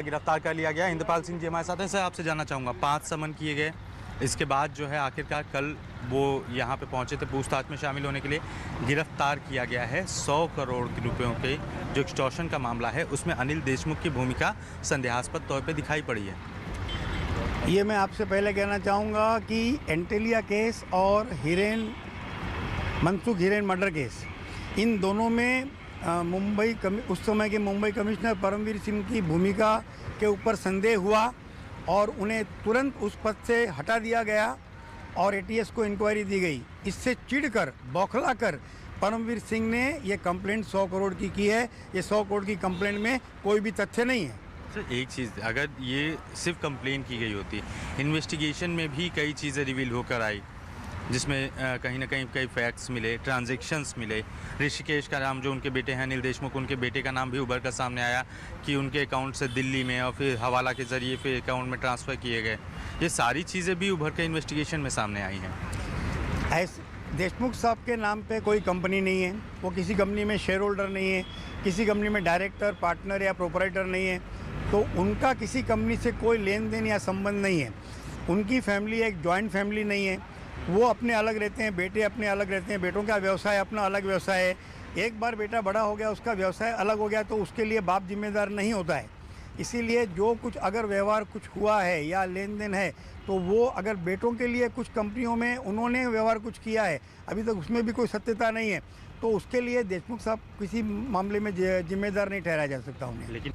गिरफ्तार कर लिया गया। इंद्रपाल सिंह जी हमारे साथ हैं। सर, आपसे जानना चाहूँगा, 5 समन किए गए, इसके बाद जो है आखिरकार कल वो यहाँ पे पहुँचे थे पूछताछ में शामिल होने के लिए। गिरफ्तार किया गया है 100 करोड़ रुपयों के जो एक्सटॉर्शन का मामला है, उसमें अनिल देशमुख की भूमिका संदेहास्पद तौर पे दिखाई पड़ी है। ये मैं आपसे पहले कहना चाहूँगा कि एंटेलिया केस और मनसुख हिरेन मर्डर केस, इन दोनों में उस समय के मुंबई कमिश्नर परमवीर सिंह की भूमिका के ऊपर संदेह हुआ और उन्हें तुरंत उस पद से हटा दिया गया और एटीएस को इंक्वायरी दी गई। इससे चिढ़कर, बौखलाकर परमवीर सिंह ने ये कंप्लेंट 100 करोड़ की है। ये 100 करोड़ की कंप्लेंट में कोई भी तथ्य नहीं है। सर, एक चीज़, अगर ये सिर्फ कंप्लेन की गई होती, इन्वेस्टिगेशन में भी कई चीज़ें रिवील होकर आई, जिसमें कहीं ना कहीं कई फैक्ट्स मिले, ट्रांजैक्शंस मिले। ऋषिकेश का नाम, जो उनके बेटे हैं अनिल देशमुख, उनके बेटे का नाम भी उभर कर सामने आया कि उनके अकाउंट से दिल्ली में और फिर हवाला के ज़रिए फिर अकाउंट में ट्रांसफ़र किए गए। ये सारी चीज़ें भी उभर कर इन्वेस्टिगेशन में सामने आई हैं। ऐसे देशमुख साहब के नाम पे कोई कंपनी नहीं है, वो किसी कंपनी में शेयर होल्डर नहीं है, किसी कंपनी में डायरेक्टर, पार्टनर या प्रोपराइटर नहीं है, तो उनका किसी कंपनी से कोई लेन देन या संबंध नहीं है। उनकी फैमिली एक जॉइंट फैमिली नहीं है, वो अपने अलग रहते हैं, बेटे अपने अलग रहते हैं, बेटों का व्यवसाय अपना अलग व्यवसाय है। एक बार बेटा बड़ा हो गया, उसका व्यवसाय अलग हो गया, तो उसके लिए बाप जिम्मेदार नहीं होता है। इसीलिए जो कुछ अगर व्यवहार कुछ हुआ है या लेन देन है, तो वो अगर बेटों के लिए कुछ कंपनियों में उन्होंने व्यवहार कुछ किया है, अभी तक उसमें भी कोई सत्यता नहीं है, तो उसके लिए देशमुख साहब किसी मामले में जिम्मेदार नहीं ठहराया जा सकता उन्हें। लेकिन